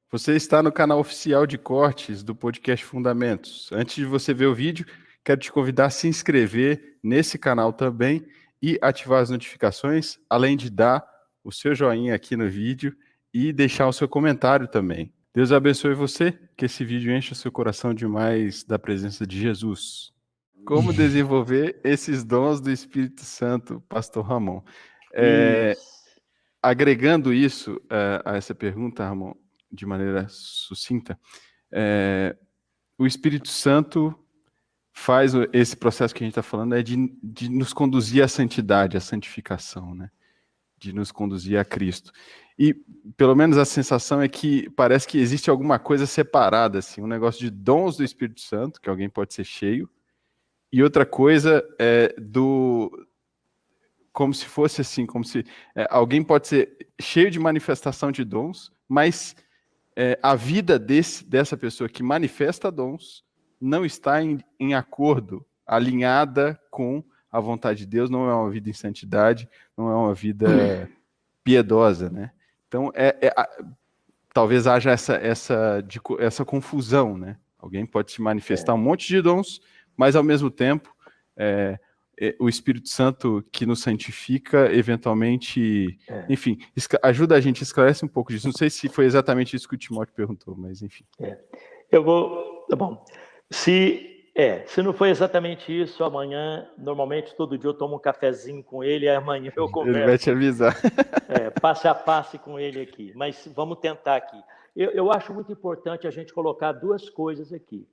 Você está no canal oficial de cortes do podcast Fundamentos. Antes de você ver o vídeo, quero te convidar a se inscrever nesse canal também e ativar as notificações, além de dar o seu joinha aqui no vídeo e deixar o seu comentário também. Deus abençoe você, que esse vídeo encha o seu coração demais da presença de Jesus. Como desenvolver esses dons do Espírito Santo, Pastor Ramon? Isso. Agregando isso a essa pergunta, Ramon, de maneira sucinta, o Espírito Santo faz esse processo que a gente está falando de nos conduzir à santidade, à santificação, né? De nos conduzir a Cristo. E pelo menos a sensação é que parece que existe alguma coisa separada, assim, um negócio de dons do Espírito Santo, que alguém pode ser cheio, e outra coisa é como se fosse assim, como se alguém pode ser cheio de manifestação de dons, mas a vida dessa pessoa que manifesta dons não está em acordo, alinhada com a vontade de Deus, não é uma vida em santidade, não é uma vida piedosa, né? Então, talvez haja essa confusão, né? Alguém pode se manifestar um monte de dons, mas ao mesmo tempo o Espírito Santo que nos santifica, eventualmente, enfim, ajuda a gente, esclarece um pouco disso. Não sei se foi exatamente isso que o Timóteo perguntou, mas enfim. Eu vou, tá bom. Se não foi exatamente isso, amanhã, normalmente todo dia eu tomo um cafezinho com ele, e amanhã eu converso. Ele vai te avisar. Passe a passe com ele aqui, mas vamos tentar aqui. Eu acho muito importante a gente colocar duas coisas aqui.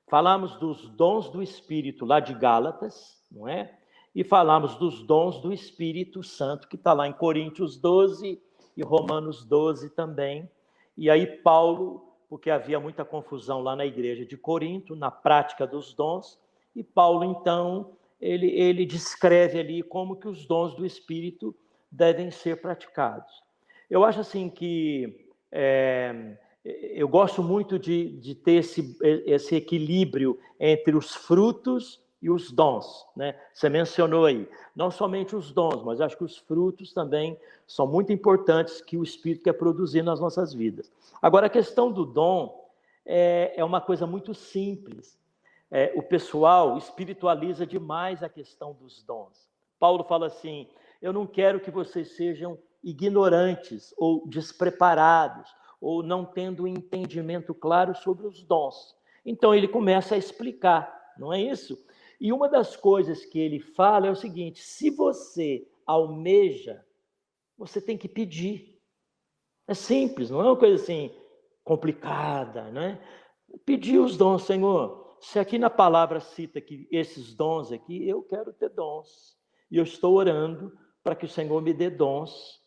Falamos dos dons do Espírito lá de Gálatas, não é? E falamos dos dons do Espírito Santo, que está lá em Coríntios 12 e Romanos 12 também. E aí Paulo, porque havia muita confusão lá na igreja de Corinto, na prática dos dons, e Paulo, então, ele descreve ali como que os dons do Espírito devem ser praticados. Eu acho assim que eu gosto muito de ter esse equilíbrio entre os frutos e os dons, né? Você mencionou aí, não somente os dons, mas acho que os frutos também são muito importantes que o Espírito quer produzir nas nossas vidas. Agora, a questão do dom é uma coisa muito simples. O pessoal espiritualiza demais a questão dos dons. Paulo fala assim, eu não quero que vocês sejam ignorantes ou despreparados, ou não tendo um entendimento claro sobre os dons. Então ele começa a explicar, não é isso? E uma das coisas que ele fala é o seguinte, se você almeja, você tem que pedir. É simples, não é uma coisa assim complicada, né? Pedir os dons, Senhor. Se aqui na palavra cita que esses dons aqui, eu quero ter dons. E eu estou orando para que o Senhor me dê dons.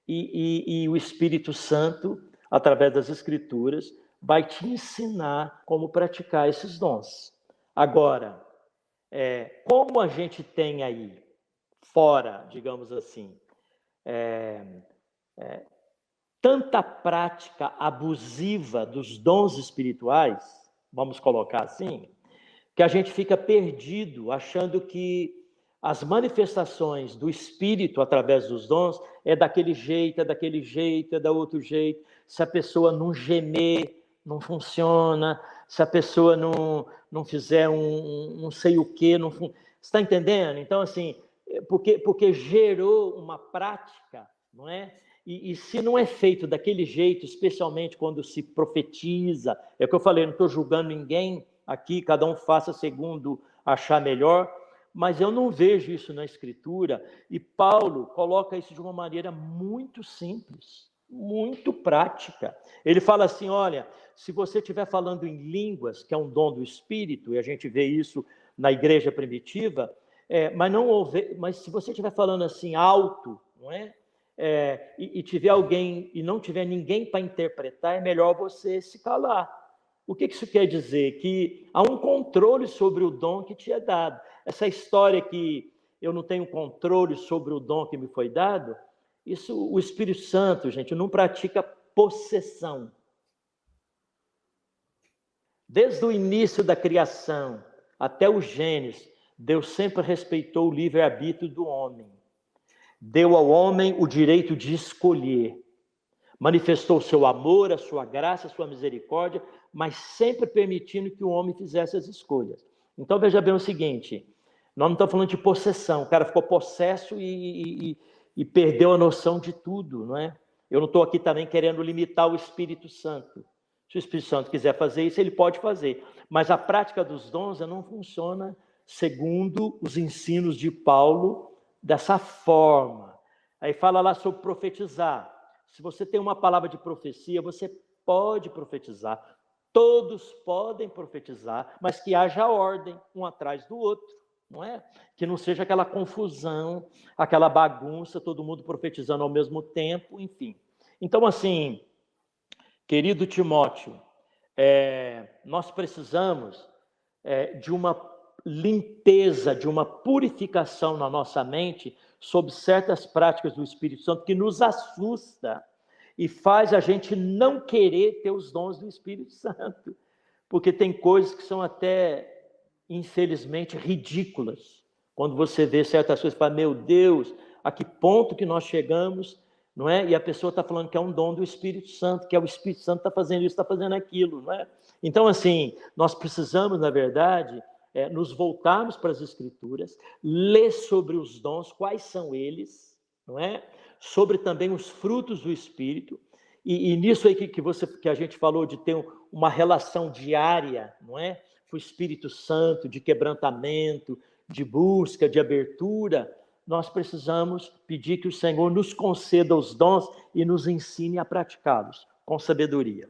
E o Espírito Santo, através das Escrituras, vai te ensinar como praticar esses dons. Agora, como a gente tem aí, fora, digamos assim, tanta prática abusiva dos dons espirituais, vamos colocar assim, que a gente fica perdido achando que as manifestações do Espírito através dos dons é daquele jeito, é da outro jeito. Se a pessoa não gemer, não funciona. Se a pessoa não fizer não sei o quê, não funciona. Você está entendendo? Então, assim, porque gerou uma prática, não é? E se não é feito daquele jeito, especialmente quando se profetiza, é o que eu falei, não estou julgando ninguém aqui, cada um faça segundo achar melhor, mas eu não vejo isso na Escritura, e Paulo coloca isso de uma maneira muito simples, muito prática. Ele fala assim, olha, se você estiver falando em línguas, que é um dom do Espírito, e a gente vê isso na igreja primitiva, mas se você estiver falando assim alto, não é? E tiver alguém e não tiver ninguém para interpretar, é melhor você se calar. O que isso quer dizer? Que há um controle sobre o dom que te é dado. Essa história que eu não tenho controle sobre o dom que me foi dado, isso o Espírito Santo, gente, não pratica possessão. Desde o início da criação até o Gênesis, Deus sempre respeitou o livre-arbítrio do homem. Deu ao homem o direito de escolher. manifestou o seu amor, a sua graça, a sua misericórdia, mas sempre permitindo que o homem fizesse as escolhas. Então, veja bem o seguinte, nós não estamos falando de possessão, o cara ficou possesso e perdeu a noção de tudo, não é? Eu não estou aqui também querendo limitar o Espírito Santo. Se o Espírito Santo quiser fazer isso, ele pode fazer. Mas a prática dos dons não funciona segundo os ensinos de Paulo dessa forma. Aí fala lá sobre profetizar. Se você tem uma palavra de profecia, você pode profetizar. Todos podem profetizar, mas que haja ordem, um atrás do outro, não é? Que não seja aquela confusão, aquela bagunça, todo mundo profetizando ao mesmo tempo, enfim. Então, assim, querido Timóteo, nós precisamos de uma limpeza, de uma purificação na nossa mente sobre certas práticas do Espírito Santo que nos assusta e faz a gente não querer ter os dons do Espírito Santo, porque tem coisas que são até, infelizmente, ridículas. Quando você vê certas coisas, fala, meu Deus, a que ponto que nós chegamos, não é? E a pessoa está falando que é um dom do Espírito Santo, que é o Espírito Santo está fazendo isso, está fazendo aquilo, não é? Então, assim, nós precisamos, na verdade, nos voltarmos para as Escrituras, ler sobre os dons, quais são eles, não é? Sobre também os frutos do Espírito, e nisso aí que a gente falou de ter uma relação diária, não é? Com o Espírito Santo, de quebrantamento, de busca, de abertura, nós precisamos pedir que o Senhor nos conceda os dons e nos ensine a praticá-los com sabedoria.